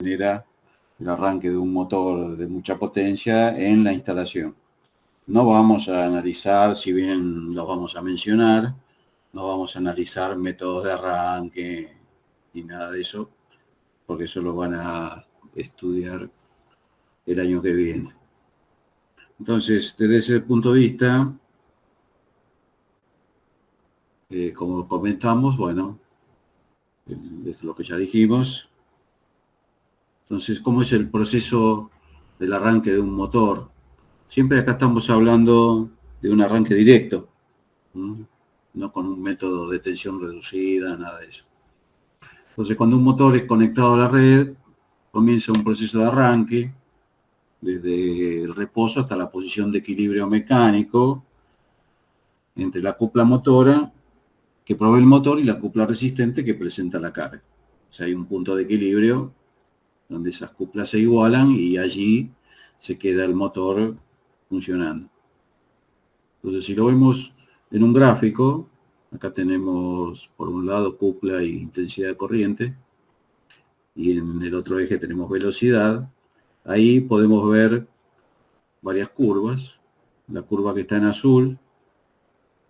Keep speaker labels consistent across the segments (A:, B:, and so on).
A: genera el arranque de un motor de mucha potencia en la instalación. No vamos a analizar, si bien lo vamos a mencionar, no vamos a analizar métodos de arranque ni nada de eso, porque eso lo van a estudiar el año que viene. Entonces, desde ese punto de vista, como comentamos, bueno, es lo que ya dijimos. Entonces, ¿cómo es el proceso del arranque de un motor? Siempre acá estamos hablando de un arranque directo, no con un método de tensión reducida, nada de eso. Entonces, cuando un motor es conectado a la red, comienza un proceso de arranque, desde el reposo hasta la posición de equilibrio mecánico entre la cupla motora que provee el motor y la cupla resistente que presenta la carga. O sea, hay un punto de equilibrio donde esas cuplas se igualan y allí se queda el motor funcionando. Entonces, si lo vemos en un gráfico, acá tenemos por un lado cupla y intensidad de corriente, y en el otro eje tenemos velocidad. Ahí podemos ver varias curvas. La curva que está en azul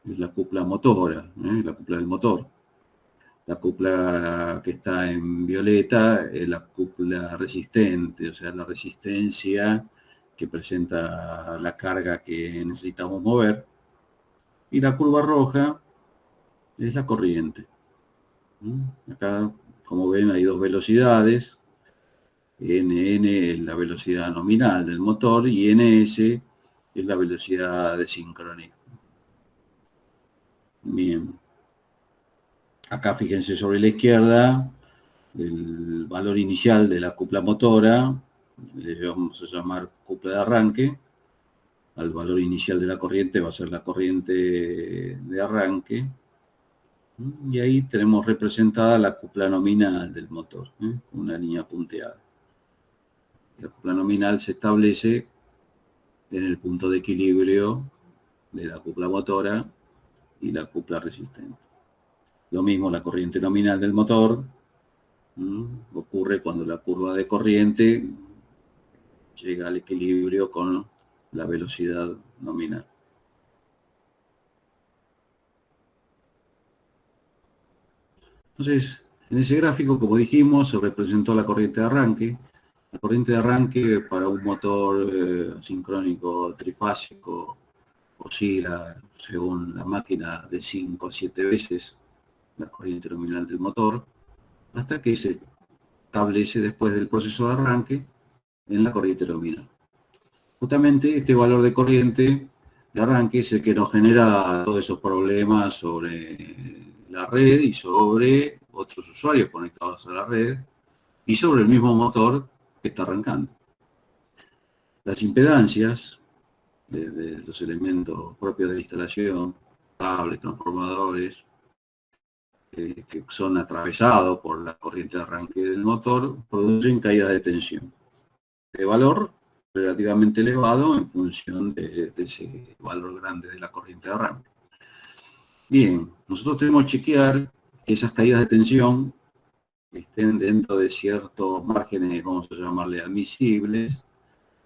A: es la cupla motora, la cupla del motor. La cupla que está en violeta es la cupla resistente, o sea, la resistencia que presenta la carga que necesitamos mover. Y la curva roja es la corriente. Acá, como ven, hay dos velocidades. Nn es la velocidad nominal del motor y ns es la velocidad de sincronía. Bien. Acá fíjense sobre la izquierda el valor inicial de la cupla motora, le vamos a llamar cupla de arranque. Al valor inicial de la corriente va a ser la corriente de arranque. Y ahí tenemos representada la cupla nominal del motor, una línea punteada. La cupla nominal se establece en el punto de equilibrio de la cupla motora y la cupla resistente. Lo mismo la corriente nominal del motor ocurre cuando la curva de corriente llega al equilibrio con la velocidad nominal. Entonces, en ese gráfico, como dijimos, se representó la corriente de arranque. La corriente de arranque para un motor sincrónico trifásico oscila, según la máquina, de 5 a 7 veces la corriente nominal del motor, hasta que se establece después del proceso de arranque en la corriente nominal. Justamente este valor de corriente de arranque es el que nos genera todos esos problemas sobre la red y sobre otros usuarios conectados a la red y sobre el mismo motor que está arrancando. Las impedancias de los elementos propios de la instalación, cables, transformadores, que son atravesados por la corriente de arranque del motor, producen caídas de tensión de valor relativamente elevado en función de ese valor grande de la corriente de arranque. Bien, nosotros tenemos que chequear que esas caídas de tensión estén dentro de ciertos márgenes, vamos a llamarle admisibles,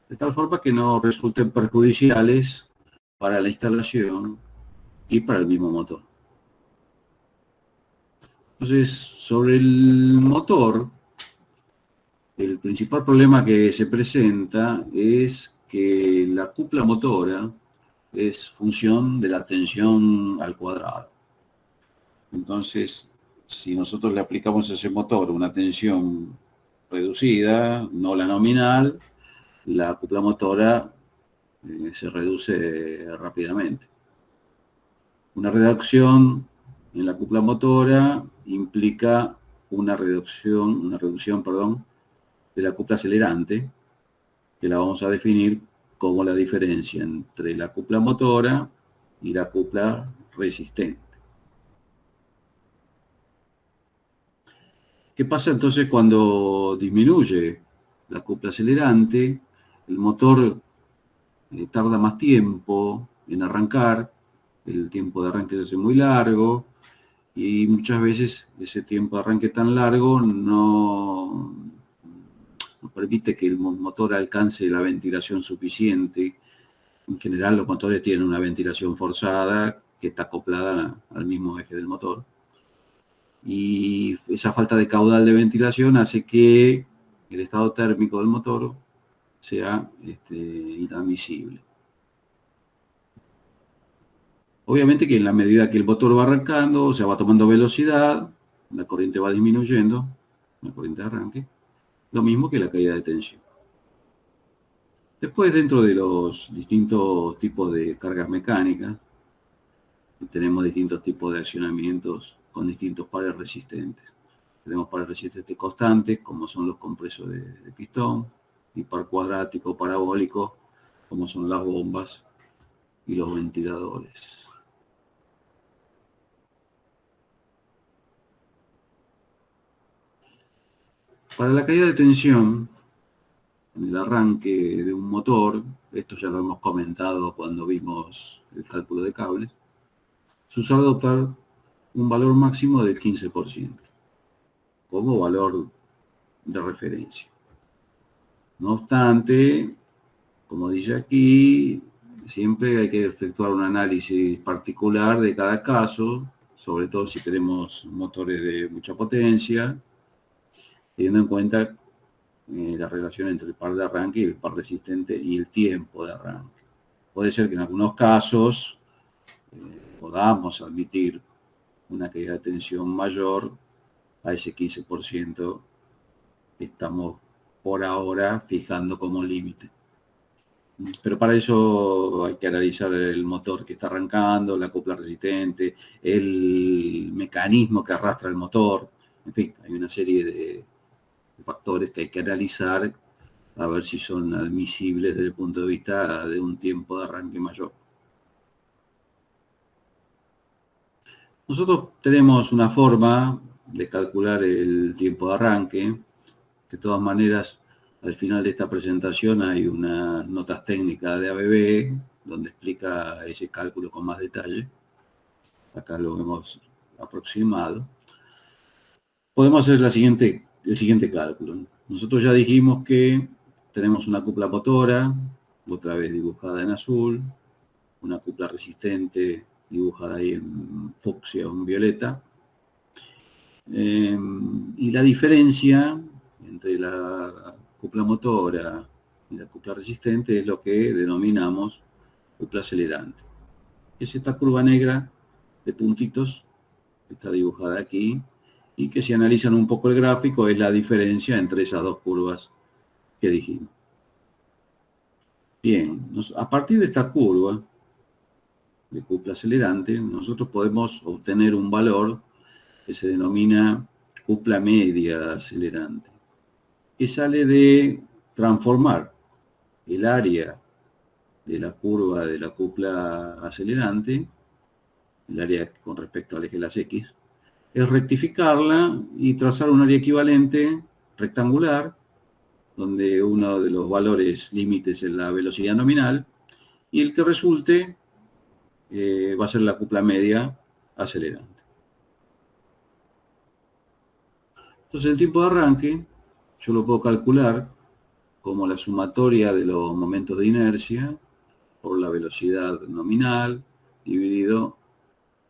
A: de tal forma que no resulten perjudiciales para la instalación y para el mismo motor. Entonces, sobre el motor, el principal problema que se presenta es que la cupla motora es función de la tensión al cuadrado. Entonces, si nosotros le aplicamos a ese motor una tensión reducida, no la nominal, la cupla motora se reduce rápidamente. Una reducción en la cupla motora implica una reducción, de la cupla acelerante, que la vamos a definir como la diferencia entre la cupla motora y la cupla resistente. ¿Qué pasa entonces cuando disminuye la cupla acelerante? El motor tarda más tiempo en arrancar, el tiempo de arranque es muy largo, y muchas veces ese tiempo de arranque tan largo no permite que el motor alcance la ventilación suficiente. En general los motores tienen una ventilación forzada que está acoplada al mismo eje del motor. Y esa falta de caudal de ventilación hace que el estado térmico del motor sea inadmisible. Obviamente que en la medida que el motor va arrancando, o sea, va tomando velocidad, la corriente va disminuyendo, la corriente de arranque, lo mismo que la caída de tensión. Después, dentro de los distintos tipos de cargas mecánicas, tenemos distintos tipos de accionamientos con distintos pares resistentes. Tenemos pares resistentes constantes, como son los compresores de pistón, y par cuadrático, parabólico, como son las bombas y los ventiladores. Para la caída de tensión, en el arranque de un motor, esto ya lo hemos comentado cuando vimos el cálculo de cables, se usa adoptar un valor máximo del 15% como valor de referencia. No obstante, como dice aquí, siempre hay que efectuar un análisis particular de cada caso, sobre todo si tenemos motores de mucha potencia, teniendo en cuenta la relación entre el par de arranque y el par resistente y el tiempo de arranque. Puede ser que en algunos casos podamos admitir una caída de tensión mayor a ese 15% que estamos por ahora fijando como límite. Pero para eso hay que analizar el motor que está arrancando, la copla resistente, el mecanismo que arrastra el motor, en fin, hay una serie de factores que hay que analizar a ver si son admisibles desde el punto de vista de un tiempo de arranque mayor. Nosotros tenemos una forma de calcular el tiempo de arranque. De todas maneras, al final de esta presentación hay unas notas técnicas de ABB donde explica ese cálculo con más detalle. Acá lo hemos aproximado. Podemos hacer el siguiente cálculo. Nosotros ya dijimos que tenemos una cupla motora, otra vez dibujada en azul, una cupla resistente dibujada ahí en fucsia o en violeta. Y la diferencia entre la cupla motora y la cupla resistente es lo que denominamos cupla acelerante. Es esta curva negra de puntitos que está dibujada aquí y que si analizan un poco el gráfico es la diferencia entre esas dos curvas que dijimos. Bien, a partir de esta curva de cupla acelerante, nosotros podemos obtener un valor que se denomina cupla media acelerante, que sale de transformar el área de la curva de la cupla acelerante, el área con respecto al eje de las X, es rectificarla y trazar un área equivalente rectangular, donde uno de los valores límites es la velocidad nominal, y el que resulte va a ser la cupla media acelerante. Entonces el tiempo de arranque yo lo puedo calcular como la sumatoria de los momentos de inercia por la velocidad nominal dividido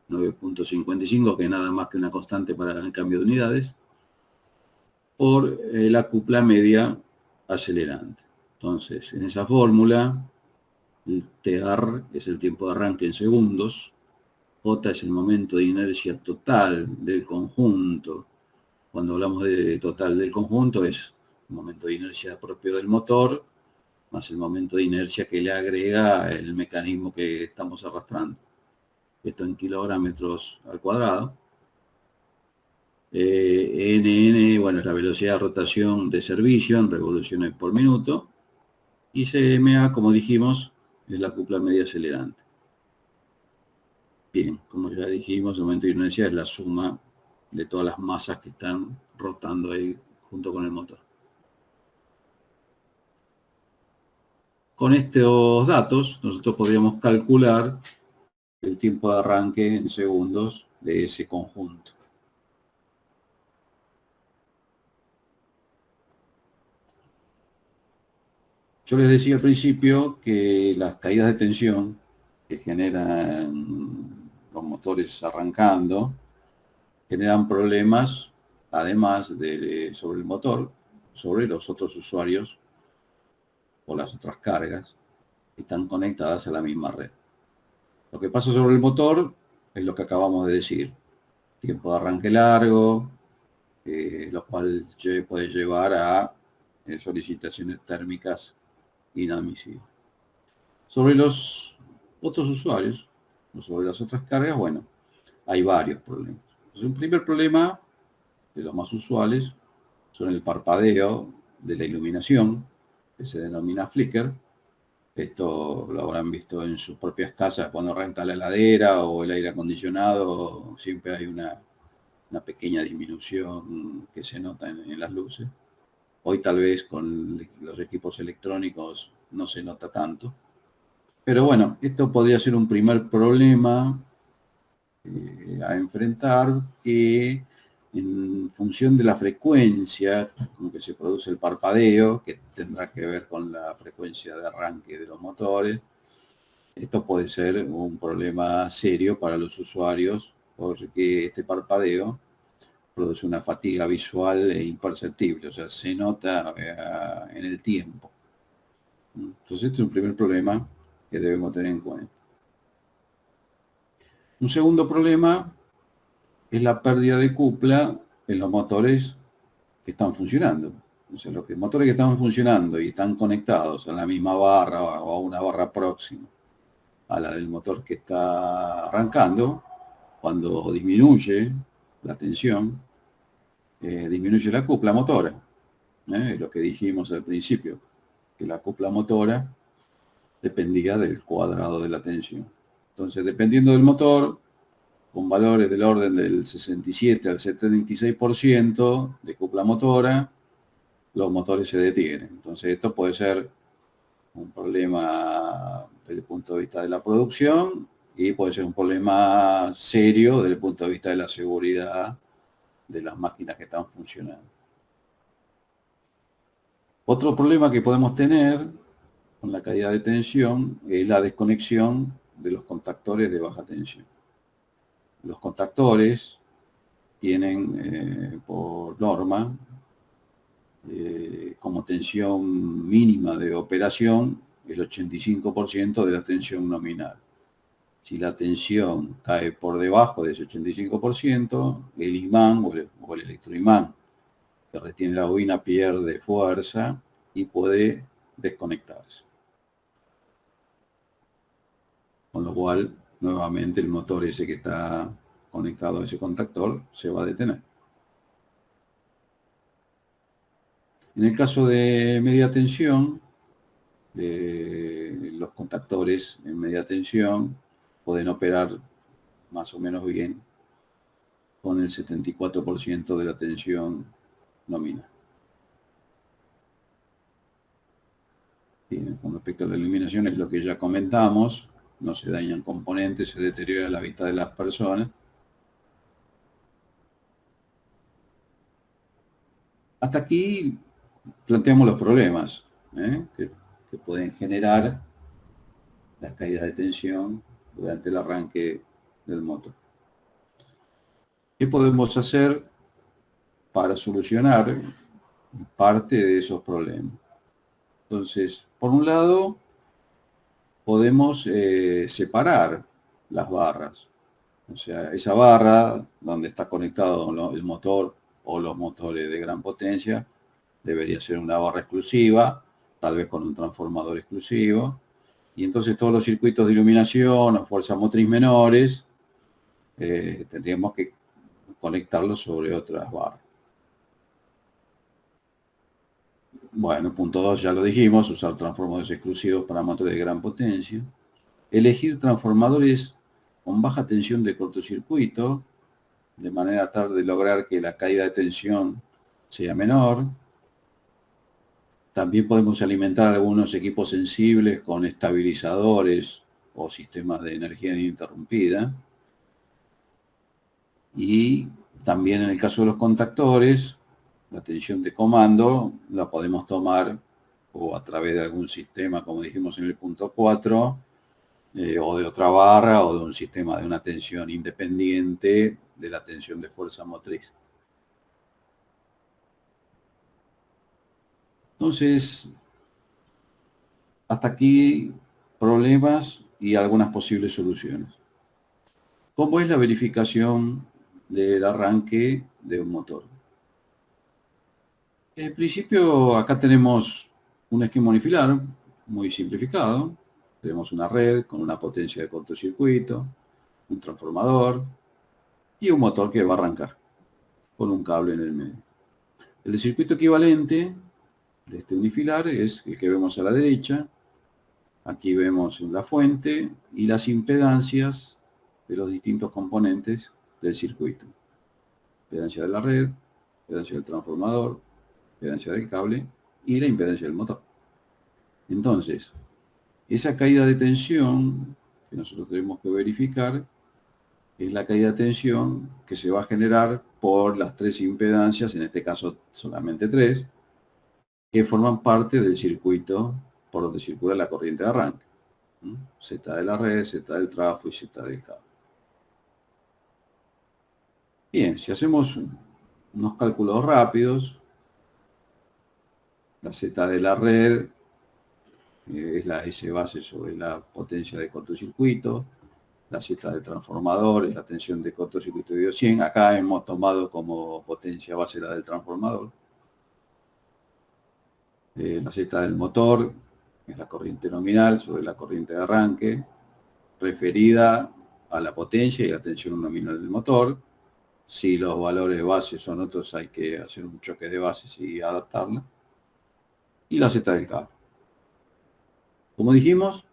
A: 9.55, que es nada más que una constante para el cambio de unidades, por la cupla media acelerante. Entonces, en esa fórmula, el TR es el tiempo de arranque en segundos, J es el momento de inercia total del conjunto. Cuando hablamos de total del conjunto es el momento de inercia propio del motor, más el momento de inercia que le agrega el mecanismo que estamos arrastrando. Esto en kilogramos al cuadrado. NN, bueno, es la velocidad de rotación de servicio en revoluciones por minuto. Y CMA, como dijimos, es la cupla media acelerante. Bien, como ya dijimos, el momento de inercia es la suma de todas las masas que están rotando ahí junto con el motor. Con estos datos, nosotros podríamos calcular el tiempo de arranque en segundos de ese conjunto. Yo les decía al principio que las caídas de tensión que generan los motores arrancando generan problemas, además de sobre el motor, sobre los otros usuarios o las otras cargas que están conectadas a la misma red. Lo que pasa sobre el motor es lo que acabamos de decir. Tiempo de arranque largo, lo cual puede llevar a solicitaciones térmicas inadmisibles. Sobre los otros usuarios, o sobre las otras cargas, bueno, hay varios problemas. Entonces, un primer problema, de los más usuales, son el parpadeo de la iluminación, que se denomina flicker. Esto lo habrán visto en sus propias casas cuando arranca la heladera o el aire acondicionado, siempre hay una pequeña disminución que se nota en las luces. Hoy tal vez con los equipos electrónicos no se nota tanto. Pero bueno, esto podría ser un primer problema a enfrentar, que en función de la frecuencia con que se produce el parpadeo, que tendrá que ver con la frecuencia de arranque de los motores, esto puede ser un problema serio para los usuarios, porque este parpadeo produce una fatiga visual imperceptible, o sea, se nota en el tiempo. Entonces, este es un primer problema que debemos tener en cuenta. Un segundo problema es la pérdida de cupla en los motores que están funcionando. O sea, los motores que están funcionando y están conectados a la misma barra o a una barra próxima a la del motor que está arrancando, cuando disminuye la tensión, disminuye la cupla motora. Lo que dijimos al principio, que la cupla motora dependía del cuadrado de la tensión. Entonces, dependiendo del motor, con valores del orden del 67 al 76% de cupla motora, los motores se detienen. Entonces, esto puede ser un problema desde el punto de vista de la producción y puede ser un problema serio desde el punto de vista de la seguridad de las máquinas que están funcionando. Otro problema que podemos tener con la caída de tensión es la desconexión de los contactores de baja tensión. Los contactores tienen por norma como tensión mínima de operación el 85% de la tensión nominal. Si la tensión cae por debajo de ese 85%, el imán o el electroimán que retiene la bobina pierde fuerza y puede desconectarse. Con lo cual, nuevamente, el motor ese que está conectado a ese contactor se va a detener. En el caso de media tensión, los contactores en media tensión pueden operar más o menos bien con el 74% de la tensión nominal. Bien, con respecto a la iluminación es lo que ya comentamos, no se dañan componentes, se deteriora la vista de las personas. Hasta aquí planteamos los problemas que pueden generar las caídas de tensión durante el arranque del motor. ¿Qué podemos hacer para solucionar parte de esos problemas? Entonces, por un lado, podemos separar las barras. O sea, esa barra donde está conectado el motor o los motores de gran potencia debería ser una barra exclusiva, tal vez con un transformador exclusivo. Y entonces todos los circuitos de iluminación o fuerzas motriz menores tendríamos que conectarlos sobre otras barras. Bueno, punto 2 ya lo dijimos, usar transformadores exclusivos para motores de gran potencia. Elegir transformadores con baja tensión de cortocircuito, de manera tal de lograr que la caída de tensión sea menor. También podemos alimentar algunos equipos sensibles con estabilizadores o sistemas de energía ininterrumpida. Y también en el caso de los contactores, la tensión de comando la podemos tomar o a través de algún sistema, como dijimos en el punto 4, o de otra barra, o de un sistema de una tensión independiente de la tensión de fuerza motriz. Entonces, hasta aquí problemas y algunas posibles soluciones. ¿Cómo es la verificación del arranque de un motor? En principio, acá tenemos un esquema unifilar muy simplificado. Tenemos una red con una potencia de cortocircuito, un transformador y un motor que va a arrancar con un cable en el medio. El circuito equivalente de este unifilar es el que vemos a la derecha. Aquí vemos la fuente y las impedancias de los distintos componentes del circuito. Impedancia de la red, impedancia del transformador, impedancia del cable y la impedancia del motor. Entonces, esa caída de tensión que nosotros tenemos que verificar es la caída de tensión que se va a generar por las tres impedancias, en este caso solamente tres, que forman parte del circuito por donde circula la corriente de arranque. Z de la red, Z del trafo y Z del cable. Bien, si hacemos unos cálculos rápidos, la Z de la red es la S base sobre la potencia de cortocircuito, la Z del transformador es la tensión de cortocircuito de 100. Acá hemos tomado como potencia base la del transformador. La Z del motor es la corriente nominal sobre la corriente de arranque, referida a la potencia y la tensión nominal del motor. Si los valores base son otros, hay que hacer un choque de bases y adaptarla. Y la Z del cable. Como dijimos,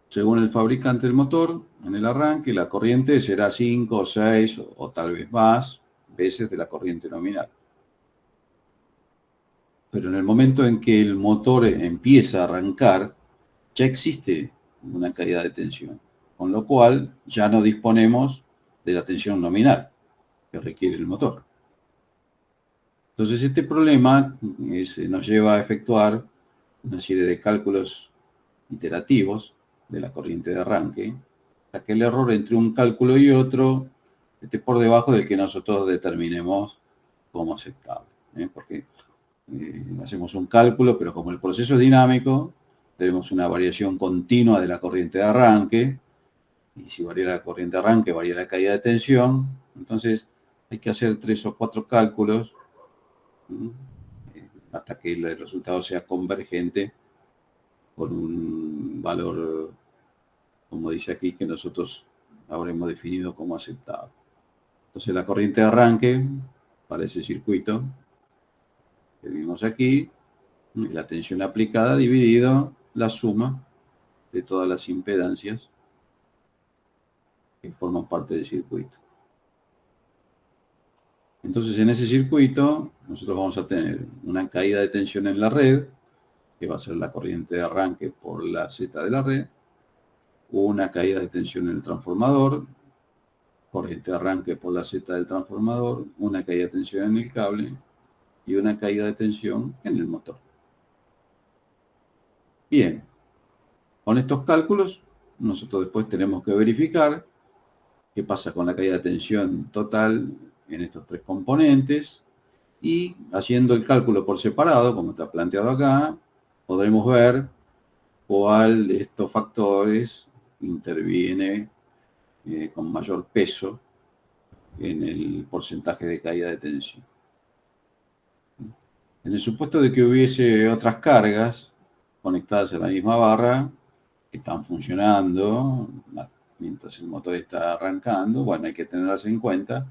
A: según el fabricante del motor, en el arranque la corriente será 5 o 6 o tal vez más veces de la corriente nominal. Pero en el momento en que el motor empieza a arrancar, ya existe una caída de tensión, con lo cual ya no disponemos de la tensión nominal que requiere el motor. Entonces este problema nos lleva a efectuar una serie de cálculos iterativos de la corriente de arranque, hasta que el error entre un cálculo y otro esté por debajo del que nosotros determinemos como aceptable. Porque hacemos un cálculo, pero como el proceso es dinámico, tenemos una variación continua de la corriente de arranque, y si varía la corriente de arranque, varía la caída de tensión. Entonces hay que hacer 3 o 4 cálculos hasta que el resultado sea convergente con un valor, como dice aquí, que nosotros habremos definido como aceptable. Entonces la corriente de arranque para ese circuito que vimos aquí, la tensión aplicada dividido la suma de todas las impedancias que forman parte del circuito. Entonces en ese circuito nosotros vamos a tener una caída de tensión en la red, que va a ser la corriente de arranque por la Z de la red, una caída de tensión en el transformador, corriente de arranque por la Z del transformador, una caída de tensión en el cable y una caída de tensión en el motor. Bien, con estos cálculos nosotros después tenemos que verificar qué pasa con la caída de tensión total en estos tres componentes, y haciendo el cálculo por separado, como está planteado acá, podremos ver cuál de estos factores interviene con mayor peso en el porcentaje de caída de tensión. En el supuesto de que hubiese otras cargas conectadas a la misma barra que están funcionando mientras el motor está arrancando, bueno, hay que tenerlas en cuenta,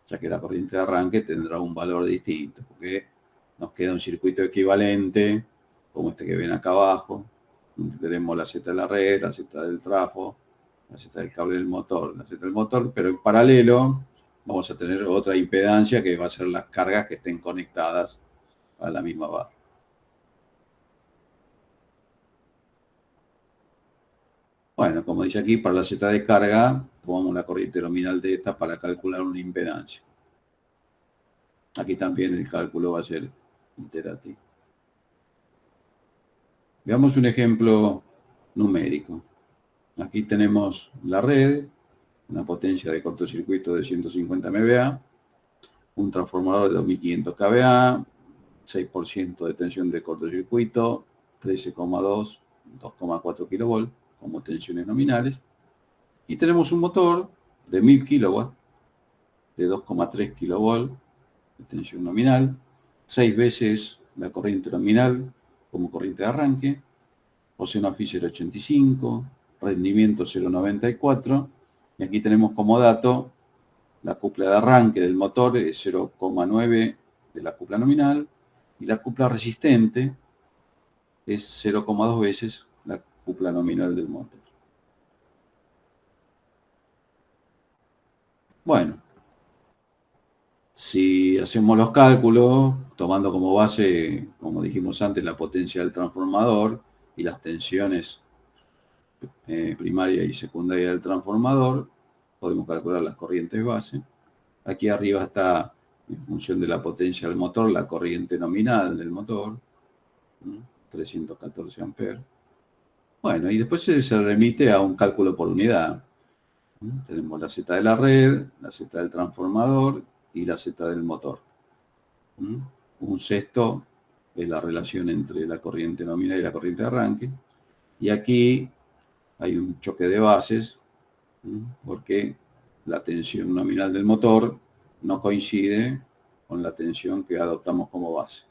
A: ya que la corriente de arranque tendrá un valor distinto, porque nos queda un circuito equivalente, como este que ven acá abajo, donde tenemos la Z de la red, la Z del trafo, la Z del cable del motor, la Z del motor, pero en paralelo vamos a tener otra impedancia que va a ser las cargas que estén conectadas a la misma barra. Bueno, como dice aquí, para la Z de carga, tomamos la corriente nominal de esta para calcular una impedancia. Aquí también el cálculo va a ser iterativo. Veamos un ejemplo numérico. Aquí tenemos la red, una potencia de cortocircuito de 150 MVA, un transformador de 2500 kVA, 6% de tensión de cortocircuito, 13,2, 2,4 kV como tensiones nominales. Y tenemos un motor de 1000 kW, de 2,3 kV de tensión nominal, 6 veces la corriente nominal como corriente de arranque, oceno phi 0,85, rendimiento 0,94, y aquí tenemos como dato la cupla de arranque del motor es 0,9 de la cupla nominal, y la cupla resistente es 0,2 veces la cupla nominal del motor. Bueno, si hacemos los cálculos, tomando como base, como dijimos antes, la potencia del transformador y las tensiones primaria y secundaria del transformador, podemos calcular las corrientes base. Aquí arriba está, en función de la potencia del motor, la corriente nominal del motor, 314 amperes. Bueno, y después se remite a un cálculo por unidad. Tenemos la Z de la red, la Z del transformador y la Z del motor. Un sexto es la relación entre la corriente nominal y la corriente de arranque. Y aquí hay un choque de bases, porque la tensión nominal del motor no coincide con la tensión que adoptamos como base.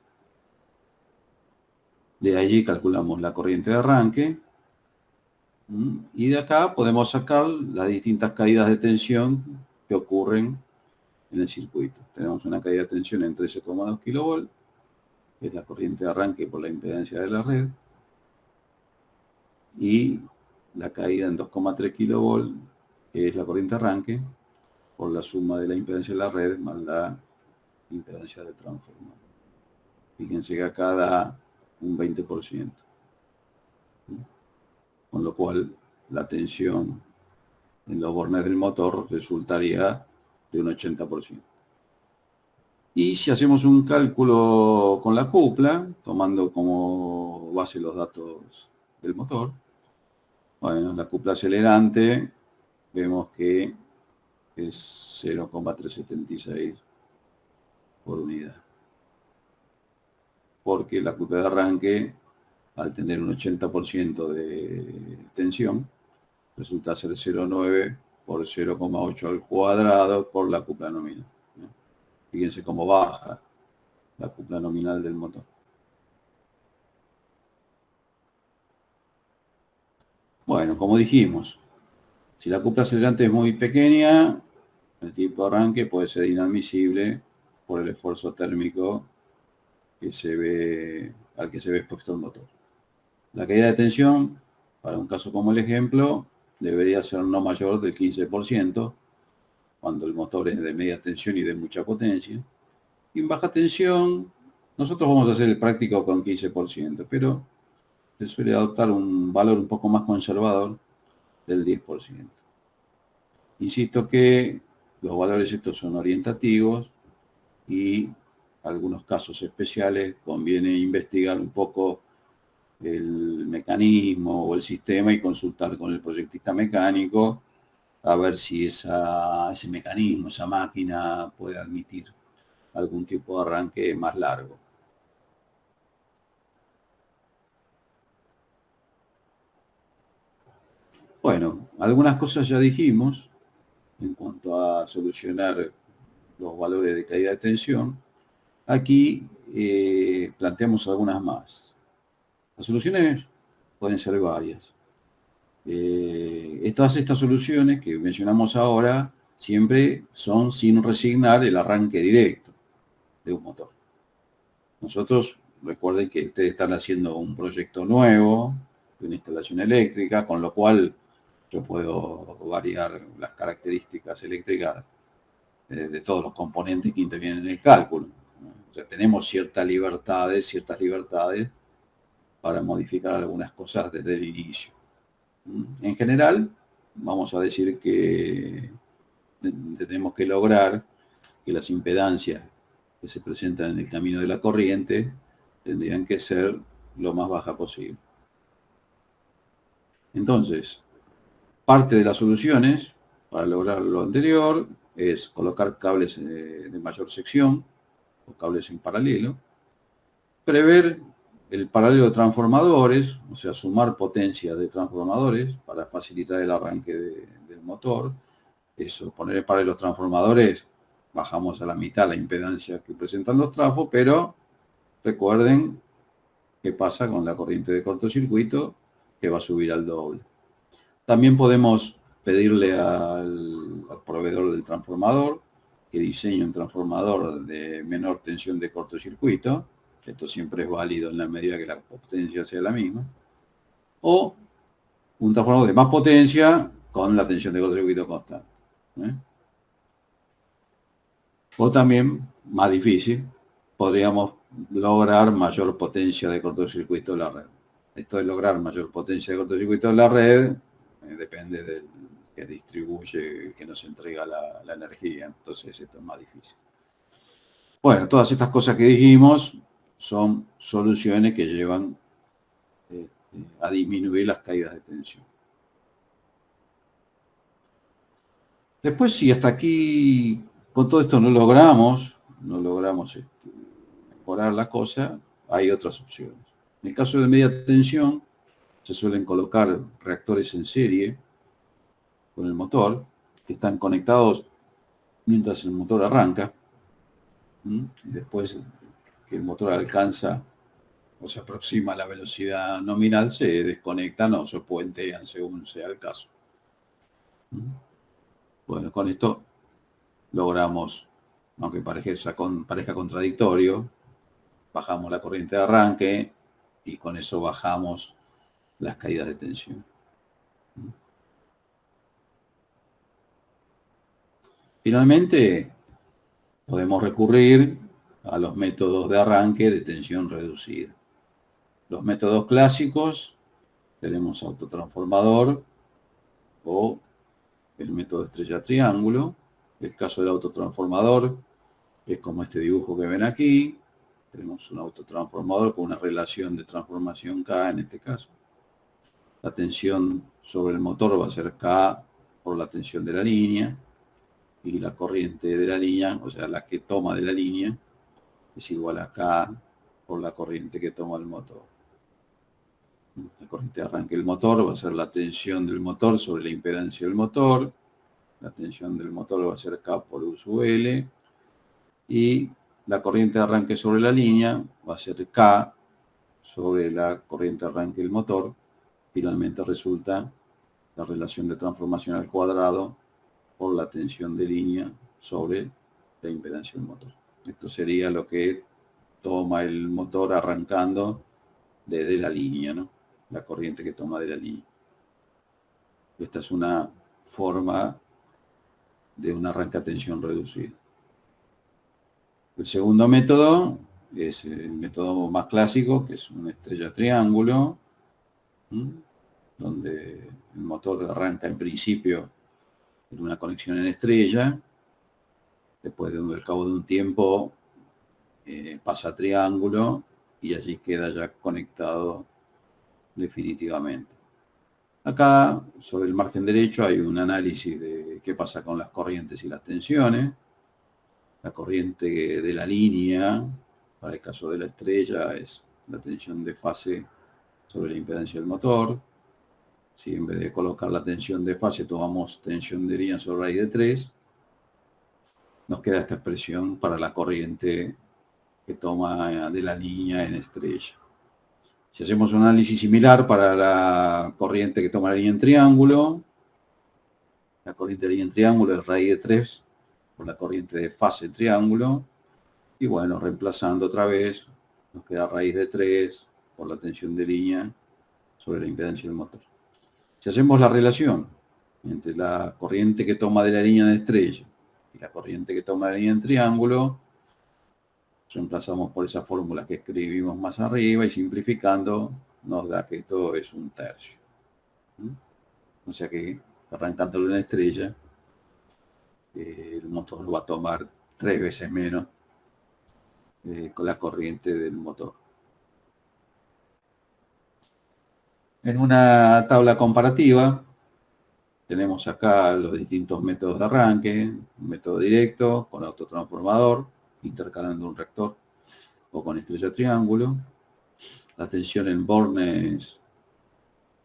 A: De allí calculamos la corriente de arranque, y de acá podemos sacar las distintas caídas de tensión que ocurren en el circuito. Tenemos una caída de tensión en 13,2 kV, que es la corriente de arranque por la impedancia de la red, y la caída en 2,3 kV, que es la corriente de arranque, por la suma de la impedancia de la red más la impedancia del transformador. Fíjense que acá da un 20%. Con lo cual la tensión en los bornes del motor resultaría de un 80%. Y si hacemos un cálculo con la cupla, tomando como base los datos del motor, bueno, la cupla acelerante vemos que es 0,376 por unidad. Porque la cupla de arranque, al tener un 80% de tensión, resulta ser 0,9 por 0,8 al cuadrado por la cupla nominal. Fíjense cómo baja la cupla nominal del motor. Bueno, como dijimos, si la cupla acelerante es muy pequeña, el tipo de arranque puede ser inadmisible por el esfuerzo térmico que al que se ve expuesto el motor. La caída de tensión, para un caso como el ejemplo, debería ser no mayor del 15%, cuando el motor es de media tensión y de mucha potencia. Y en baja tensión, nosotros vamos a hacer el práctico con 15%, pero se suele adoptar un valor un poco más conservador del 10%. Insisto que los valores estos son orientativos y algunos casos especiales conviene investigar un poco el mecanismo o el sistema y consultar con el proyectista mecánico a ver si ese mecanismo, esa máquina puede admitir algún tipo de arranque más largo. Bueno, algunas cosas ya dijimos en cuanto a solucionar los valores de caída de tensión. Aquí planteamos algunas más. Las soluciones pueden ser varias. Todas estas soluciones que mencionamos ahora siempre son sin resignar el arranque directo de un motor. Nosotros, recuerden que ustedes están haciendo un proyecto nuevo de una instalación eléctrica, con lo cual yo puedo variar las características eléctricas de todos los componentes que intervienen en el cálculo. O sea, tenemos ciertas libertades para modificar algunas cosas desde el inicio. En general, vamos a decir que tenemos que lograr que las impedancias que se presentan en el camino de la corriente tendrían que ser lo más baja posible. Entonces, parte de las soluciones para lograr lo anterior es colocar cables de mayor sección o cables en paralelo, prever el paralelo de transformadores, o sea, sumar potencia de transformadores para facilitar el arranque del motor. Eso, poner en paralelo los transformadores, bajamos a la mitad la impedancia que presentan los trafos, pero recuerden qué pasa con la corriente de cortocircuito, que va a subir al doble. También podemos pedirle al proveedor del transformador que diseñe un transformador de menor tensión de cortocircuito. Esto siempre es válido en la medida que la potencia sea la misma. O un transformador de más potencia con la tensión de cortocircuito constante. O también, más difícil, podríamos lograr mayor potencia de cortocircuito en la red. Esto de lograr mayor potencia de cortocircuito en la red depende del que distribuye, que nos entrega la energía. Entonces esto es más difícil. Bueno, todas estas cosas que dijimos son soluciones que llevan a disminuir las caídas de tensión. Después, si hasta aquí con todo esto no logramos mejorar la cosa, hay otras opciones. En el caso de media tensión, se suelen colocar reactores en serie con el motor, que están conectados mientras el motor arranca. Y después que el motor alcanza o se aproxima a la velocidad nominal, se desconectan o se puentean según sea el caso. Bueno, con esto logramos, aunque parezca contradictorio, bajamos la corriente de arranque y con eso bajamos las caídas de tensión. Finalmente, podemos recurrir a los métodos de arranque de tensión reducida. Los métodos clásicos, tenemos autotransformador o el método estrella-triángulo. El caso del autotransformador es como este dibujo que ven aquí. Tenemos un autotransformador con una relación de transformación K en este caso. La tensión sobre el motor va a ser K por la tensión de la línea. Y la corriente de la línea, o sea, la que toma de la línea, es igual a K por la corriente que toma el motor. La corriente de arranque del motor va a ser la tensión del motor sobre la impedancia del motor. La tensión del motor va a ser K por U sub L. Y la corriente de arranque sobre la línea va a ser K sobre la corriente de arranque del motor. Finalmente resulta la relación de transformación al cuadrado por la tensión de línea sobre la impedancia del motor. Esto sería lo que toma el motor arrancando desde la línea, ¿no? La corriente que toma de la línea. Esta es una forma de un arranque a tensión reducida. El segundo método es el método más clásico, que es una estrella-triángulo, donde el motor arranca en principio en una conexión en estrella, después al cabo de un tiempo pasa a triángulo y allí queda ya conectado definitivamente. Acá, sobre el margen derecho, hay un análisis de qué pasa con las corrientes y las tensiones. La corriente de la línea, para el caso de la estrella, es la tensión de fase sobre la impedancia del motor. Si en vez de colocar la tensión de fase tomamos tensión de línea sobre raíz de 3, nos queda esta expresión para la corriente que toma de la línea en estrella. Si hacemos un análisis similar para la corriente que toma la línea en triángulo, la corriente de línea en triángulo es raíz de 3 por la corriente de fase en triángulo, y bueno, reemplazando otra vez, nos queda raíz de 3 por la tensión de línea sobre la impedancia del motor. Si hacemos la relación entre la corriente que toma de la línea de estrella y la corriente que toma de la línea en triángulo, reemplazamos por esa fórmula que escribimos más arriba y simplificando nos da que esto es un tercio. O sea que arrancando una estrella, el motor va a tomar 3 veces menos con la corriente del motor. En una tabla comparativa tenemos acá los distintos métodos de arranque, un método directo con autotransformador, intercalando un reactor o con estrella triángulo, la tensión en bornes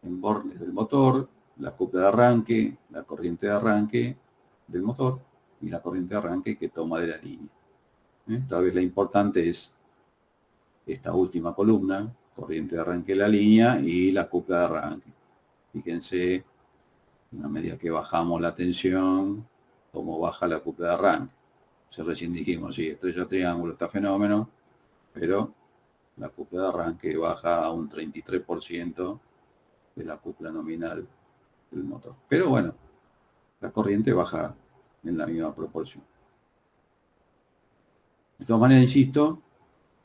A: del motor, la copla de arranque, la corriente de arranque del motor y la corriente de arranque que toma de la línea. Tal vez la importante es esta última columna, corriente de arranque de la línea y la copla de arranque. Fíjense, a medida que bajamos la tensión, cómo baja la copla de arranque. Recién dijimos, sí, estrella triángulo está fenómeno, pero la copla de arranque baja a un 33% de la copla nominal del motor. Pero bueno, la corriente baja en la misma proporción. De todas maneras, insisto,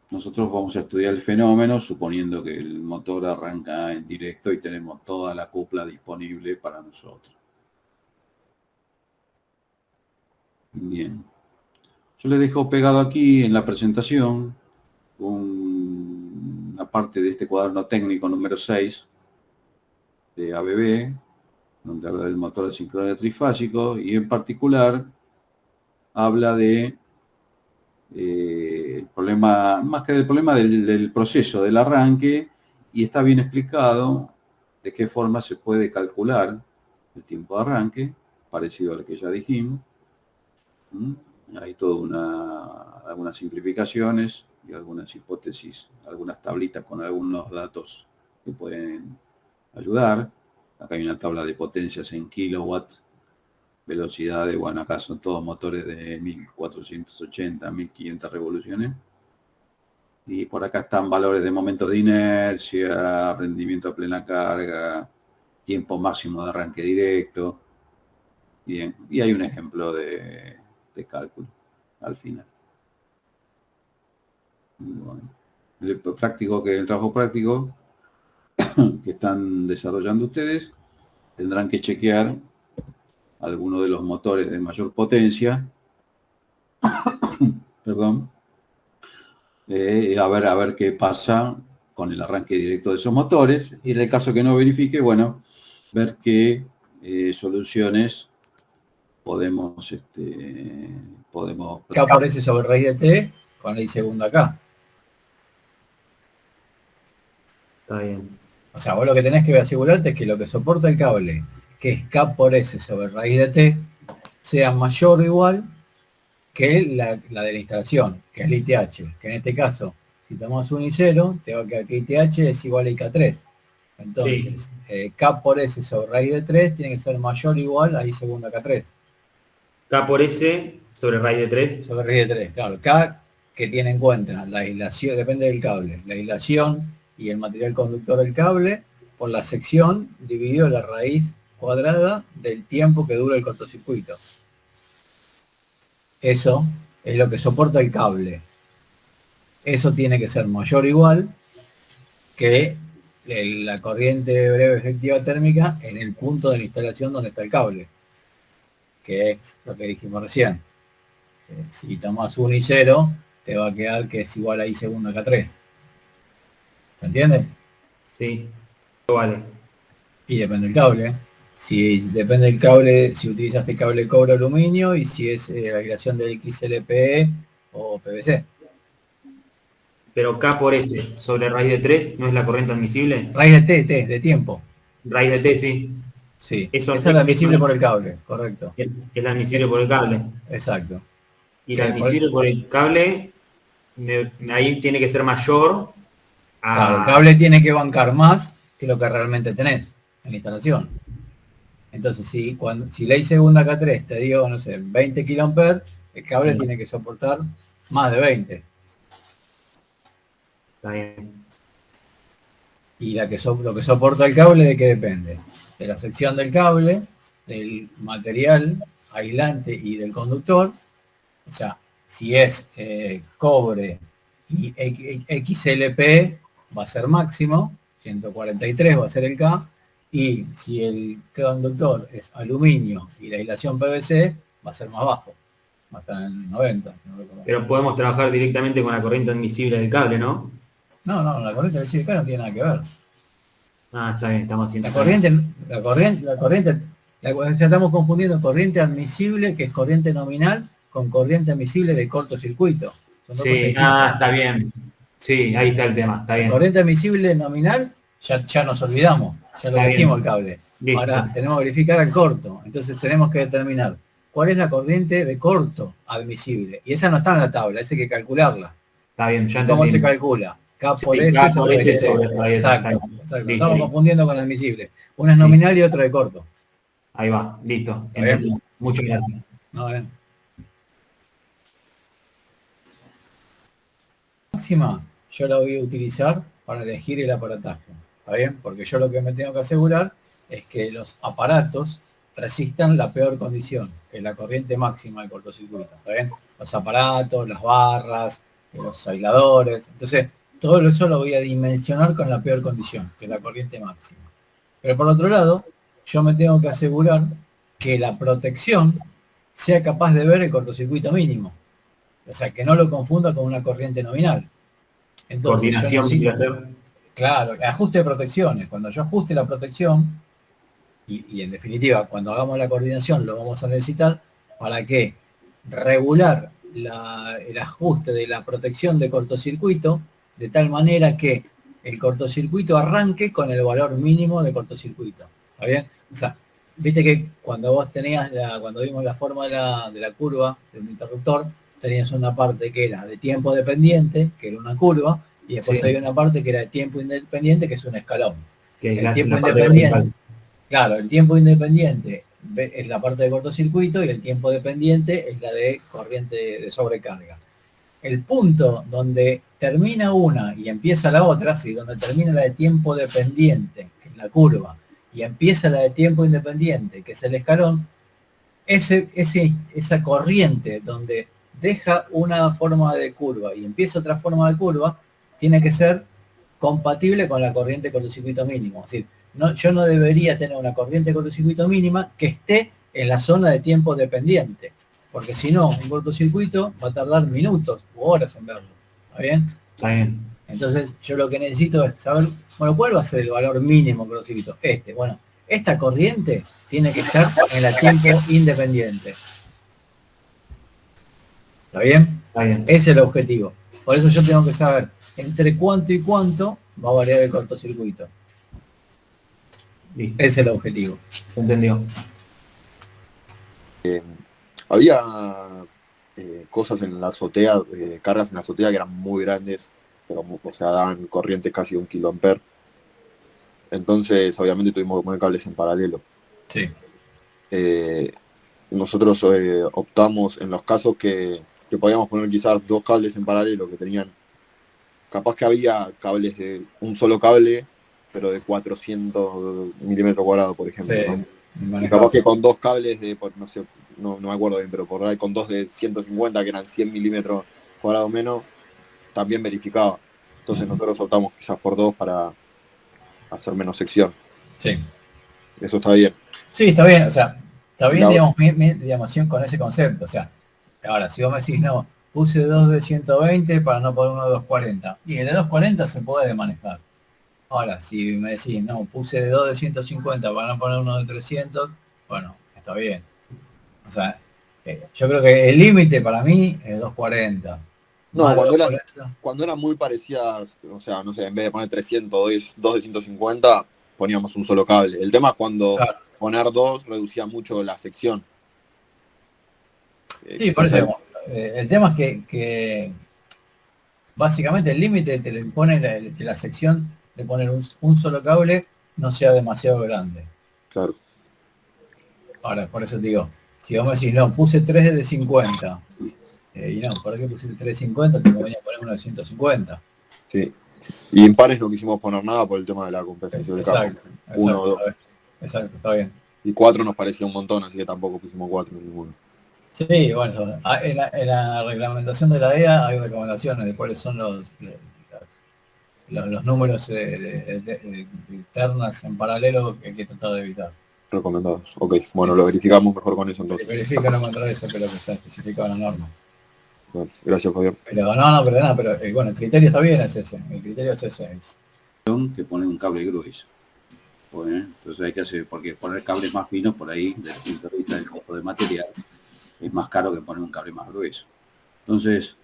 A: nosotros vamos a estudiar el fenómeno suponiendo que el motor arranca en directo y tenemos toda la copla disponible para nosotros. Bien. Yo les dejo pegado aquí en la presentación una parte de este cuaderno técnico número 6 de ABB, donde habla del motor de sincronía trifásico y en particular habla de el problema, más que del problema del proceso del arranque, y está bien explicado de qué forma se puede calcular el tiempo de arranque, parecido al que ya dijimos. Hay algunas simplificaciones y algunas hipótesis, algunas tablitas con algunos datos que pueden ayudar. Acá hay una tabla de potencias en kilowatts, velocidades, bueno, acá son todos motores de 1480, 1500 revoluciones. Y por acá están valores de momentos de inercia, rendimiento a plena carga, tiempo máximo de arranque directo. Bien, y hay un ejemplo de cálculo al final. Bueno, el trabajo práctico que están desarrollando ustedes, tendrán que chequear algunos de los motores de mayor potencia, perdón, a ver qué pasa con el arranque directo de esos motores, y en el caso que no verifique, bueno, ver qué soluciones podemos
B: K por S sobre raíz de T con la I segunda acá.
C: Está bien.
B: O sea, vos lo que tenés que asegurarte es que lo que soporta el cable, que es K por S sobre raíz de T, sea mayor o igual que la de la instalación, que es la ITH, que en este caso, si tomamos un I0, te va a quedar que ITH es igual a IK3. Entonces, sí. K por S sobre raíz de 3 tiene que ser mayor o igual a I segunda K3.
C: K por S sobre raíz de 3.
B: Sobre raíz de 3, claro. K que tiene en cuenta la aislación, depende del cable, la aislación y el material conductor del cable por la sección dividido la raíz cuadrada del tiempo que dura el cortocircuito. Eso es lo que soporta el cable. Eso tiene que ser mayor o igual que la corriente breve efectiva térmica en el punto de la instalación donde está el cable, que es lo que dijimos recién. Si tomas 1 y 0, te va a quedar que es igual a I segunda K3. ¿Se entiende?
C: Sí, vale.
B: Y depende del cable. Si depende del cable, si utilizaste cable cobre aluminio y si es la aislación del XLPE o PVC.
C: Pero K por S sobre raíz de 3 no es la corriente admisible.
B: Raíz de T, de tiempo.
C: Raíz de T, sí.
B: Sí, esa es la admisible por el cable, correcto.
C: Es la admisible por el cable.
B: Exacto.
C: Y la admisible por el cable, ahí tiene que ser mayor a...
B: Claro, el cable tiene que bancar más que lo que realmente tenés en la instalación. Entonces, si la I segunda K3 te digo, no sé, 20 kA, el cable sí tiene que soportar más de 20.
C: Está bien.
B: Y lo que soporta el cable, ¿de qué depende? De la sección del cable, del material aislante y del conductor. O sea, si es cobre y XLP va a ser máximo, 143 va a ser el K, y si el conductor es aluminio y la aislación PVC va a ser más bajo, va a estar en 90. Si no recuerdo.
C: Pero podemos trabajar directamente con la corriente admisible del cable, ¿no?
B: No, la corriente admisible del cable no tiene nada que ver.
C: Ah, está bien, estamos haciendo.
B: Ya estamos confundiendo corriente admisible, que es corriente nominal, con corriente admisible de cortocircuito. Son dos cosas
C: Sí,
B: distintas.
C: está bien. Sí, ahí está el tema, está
B: La
C: bien.
B: corriente admisible nominal, ya nos olvidamos, ya lo
C: Está
B: dijimos
C: bien.
B: el cable.
C: Listo.
B: Ahora tenemos que verificar el corto. Entonces tenemos que determinar cuál es la corriente de corto admisible. Y esa no está en la tabla, esa hay que calcularla.
C: Está bien, ya
B: ¿Y cómo se
C: entendí.
B: calcula? K por
C: Sí,
B: S
C: K por
B: sobre
C: S
B: S.
C: sobre ahí está, está
B: Exacto,
C: bien.
B: exacto.
C: Listo,
B: Estamos
C: listo.
B: confundiendo con admisible. Una es nominal y otra de corto.
C: Ahí va, listo.
B: ¿Está bien?
C: Entendí. Muchas gracias.
B: No, máxima yo la voy a utilizar para elegir el aparataje. ¿Está bien? Porque yo lo que me tengo que asegurar es que los aparatos resistan la peor condición, que es la corriente máxima del cortocircuito. ¿Está bien? Los aparatos, las barras, los aisladores. Entonces, todo eso lo voy a dimensionar con la peor condición, que es la corriente máxima. Pero por otro lado, yo me tengo que asegurar que la protección sea capaz de ver el cortocircuito mínimo. O sea, que no lo confunda con una corriente nominal. Entonces, yo
C: Coordinación quiero
B: necesito,
C: hacer.
B: claro, ajuste de protecciones. Cuando yo ajuste la protección, y en definitiva, cuando hagamos la coordinación lo vamos a necesitar para que regular el ajuste de la protección de cortocircuito de tal manera que el cortocircuito arranque con el valor mínimo de cortocircuito. ¿Está bien? O sea, viste que cuando vos tenías, cuando vimos la forma de la curva de un interruptor, tenías una parte que era de tiempo dependiente, que era una curva, y después
C: Sí.
B: había una parte que era de tiempo independiente, que es un escalón.
C: Que
B: El
C: es
B: tiempo
C: la parte
B: independiente,
C: vertical.
B: claro, el tiempo independiente es la parte de cortocircuito y el tiempo dependiente es la de corriente de sobrecarga. El punto donde termina una y empieza la otra, sí, donde termina la de tiempo dependiente, que es la curva, y empieza la de tiempo independiente, que es el escalón, esa corriente donde deja una forma de curva y empieza otra forma de curva, tiene que ser compatible con la corriente de cortocircuito mínimo. Es decir, yo no debería tener una corriente de cortocircuito mínima que esté en la zona de tiempo dependiente, porque si no, un cortocircuito va a tardar minutos u horas en verlo. ¿Está bien?
C: Está bien.
B: Entonces, yo lo que necesito es saber, bueno, ¿cuál va a ser el valor mínimo de cortocircuito? Bueno, esta corriente tiene que estar en la tiempo independiente. ¿Está bien?
C: Está bien.
B: Ese es el objetivo. Por eso yo tengo que saber entre cuánto y cuánto va a variar el cortocircuito.
C: Listo.
B: Ese es el objetivo.
C: Se entendió.
D: Había cosas en la azotea, cargas en la azotea que eran muy grandes, pero o sea, daban corrientes casi de 1 kA. Entonces, obviamente tuvimos que poner cables en paralelo.
B: Sí.
D: Nosotros optamos en los casos que podíamos poner quizás 2 cables en paralelo que tenían, capaz que había cables de un solo cable, pero de 400 milímetros cuadrados, por ejemplo.
B: Sí,
D: ¿no? Y capaz que con 2 cables de, no sé, no me acuerdo bien, pero por ahí con 2 de 150, que eran 100 milímetros cuadrados menos, también verificaba. Entonces nosotros optamos quizás por 2 para hacer menos sección.
B: Sí.
D: Eso está bien.
B: Sí, está bien, o sea, está bien,
D: La-
B: digamos, con ese concepto. O sea, ahora, si vos me decís, no, puse 2 de 120 para no poner uno de 240. Y el de 240 se puede manejar. Ahora, si me decís, no, puse de 2 de 150 para no poner uno de 300, bueno, está bien. O sea, yo creo que el límite para mí es 240.
D: No,
B: Más de
D: cuando
B: 240,
D: eran muy parecidas, o sea, no sé, en vez de poner 300, 2 de 150, poníamos un solo cable. El tema es cuando
B: claro.
D: poner 2 reducía mucho la sección.
B: Sí, por eso, digamos, el tema es que básicamente el límite te lo impone que la sección de poner un solo cable no sea demasiado grande.
D: Claro.
B: Ahora, por eso te digo, si vos me decís, no, puse 3 de 50, y no, ¿por qué pusiste 3 de 50? Te convenía poner uno de 150.
D: Sí. Y impares no quisimos poner nada por el tema de la compensación de campo.
B: Exacto,
D: 1 o 2.
B: exacto, está bien.
D: Y 4 nos parecía un montón, así que tampoco pusimos 4 ninguno.
B: Sí, bueno, en la reglamentación de la EA hay recomendaciones de cuáles son los números de ternas en paralelo que hay que tratar de evitar.
D: Recomendados. Ok, bueno, lo verificamos mejor con eso entonces.
B: Verifica no encontrar eso, que es lo que está especificado en la norma.
D: Bueno, gracias, Fabián.
B: Pero no, pero nada, pero bueno, el criterio está bien, es ese. El criterio es ese.
A: Que pone un cable grueso. trabajo, ¿eh? Entonces hay que hacer, porque poner cables más finos por ahí, desde el punto de vista del costo de material, es más caro que poner un cable más grueso. Entonces,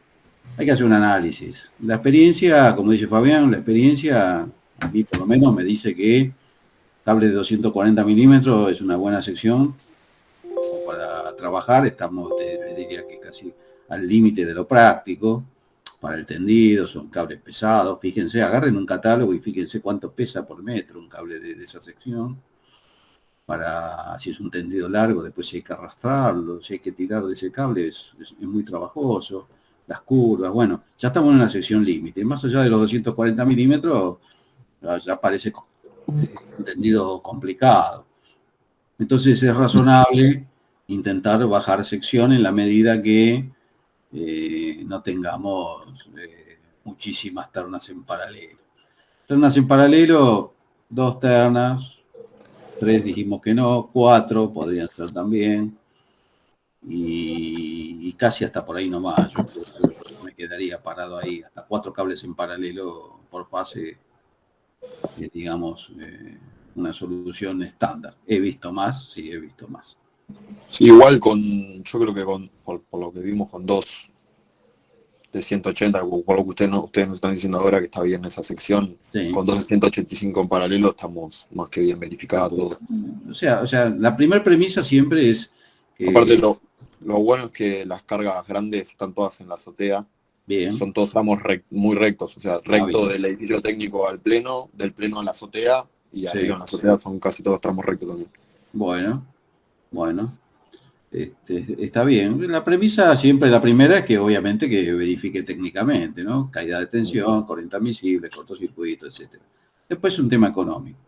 A: hay que hacer un análisis. La experiencia, como dice Fabián, la experiencia, a mí por lo menos me dice que cable de 240 milímetros es una buena sección para trabajar. Estamos, diría que casi al límite de lo práctico. Para el tendido, son cables pesados. Fíjense, agarren un catálogo y fíjense cuánto pesa por metro un cable de esa sección. Para, si es un tendido largo, después si hay que arrastrarlo, si hay que tirar de ese cable, es muy trabajoso. Las curvas, bueno, ya estamos en una sección límite. Más allá de los 240 milímetros, ya parece un tendido complicado. Entonces es razonable intentar bajar sección en la medida que no tengamos muchísimas ternas en paralelo. Ternas en paralelo, 2 ternas, 3 dijimos que no, 4 podrían ser también, y casi hasta por ahí nomás. Yo me quedaría parado ahí, hasta 4 cables en paralelo por fase, digamos, una solución estándar. He visto más, sí, he visto más.
D: Sí, igual yo creo que por lo que vimos con 2 de 180, por lo que ustedes nos están diciendo ahora que está bien esa sección,
A: Sí.
D: con 2 de 185 en paralelo estamos más que bien verificados.
A: O sea, la primera premisa siempre es que...
D: Aparte lo bueno es que las cargas grandes están todas en la azotea.
A: Bien.
D: Son todos tramos muy rectos, o sea, recto del edificio técnico al pleno, del pleno a la azotea, y arriba en la azotea son casi todos tramos rectos también.
A: Bueno. Está bien. La premisa siempre, la primera es que obviamente que verifique técnicamente, ¿no? Caída de tensión, corriente admisible, cortocircuito, etcétera. Después es un tema económico,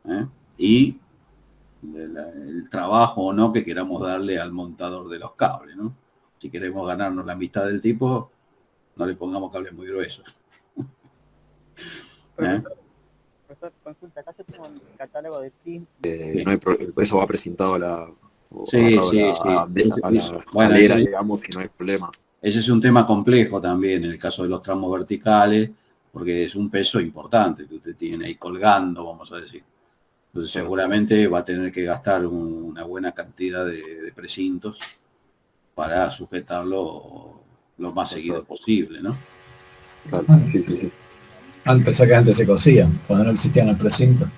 A: ¿eh? Y el trabajo o no que queramos darle al montador de los cables, ¿no? Si queremos ganarnos la amistad del tipo, no le pongamos cables muy gruesos.
E: Consulta, acá yo tengo un catálogo de SIM.
D: Eso va presentado a la
A: Bueno,
D: calera, digamos, y no hay problema.
A: Ese es un tema complejo también en el caso de los tramos verticales, porque es un peso importante que usted tiene ahí colgando, vamos a decir. Entonces seguramente va a tener que gastar una buena cantidad de precintos para sujetarlo lo más seguido posible, ¿no?
D: Claro, sí.
B: Antes se cosían, cuando no existían los precintos.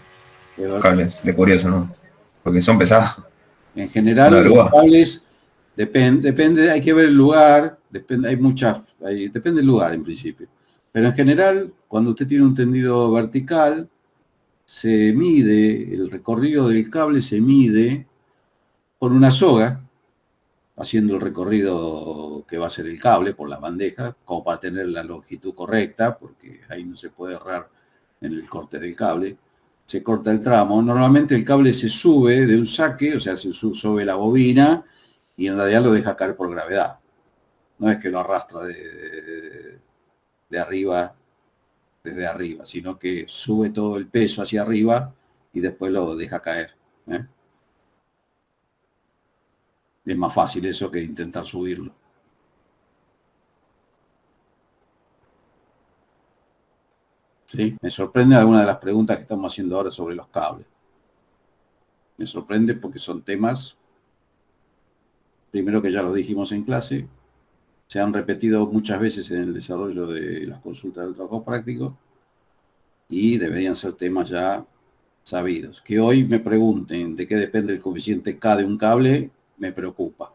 F: Cables, de curioso, ¿no? Porque son pesados.
A: En general, los cables depende, hay que ver el lugar, depende del lugar en principio. Pero en general, cuando usted tiene un tendido vertical, se mide, el recorrido del cable se mide con una soga, haciendo el recorrido que va a ser el cable por la bandeja, como para tener la longitud correcta, porque ahí no se puede errar en el corte del cable. Se corta el tramo. Normalmente el cable se sube de un saque, o sea, se sube la bobina y en realidad lo deja caer por gravedad. No es que lo arrastra de arriba, desde arriba, sino que sube todo el peso hacia arriba y después lo deja caer, ¿eh? Es más fácil eso que intentar subirlo. ¿Sí? Me sorprende alguna de las preguntas que estamos haciendo ahora sobre los cables. Me sorprende porque son temas, primero que ya lo dijimos en clase, se han repetido muchas veces en el desarrollo de las consultas del trabajo práctico y deberían ser temas ya sabidos. Que hoy me pregunten de qué depende el coeficiente K de un cable, me preocupa.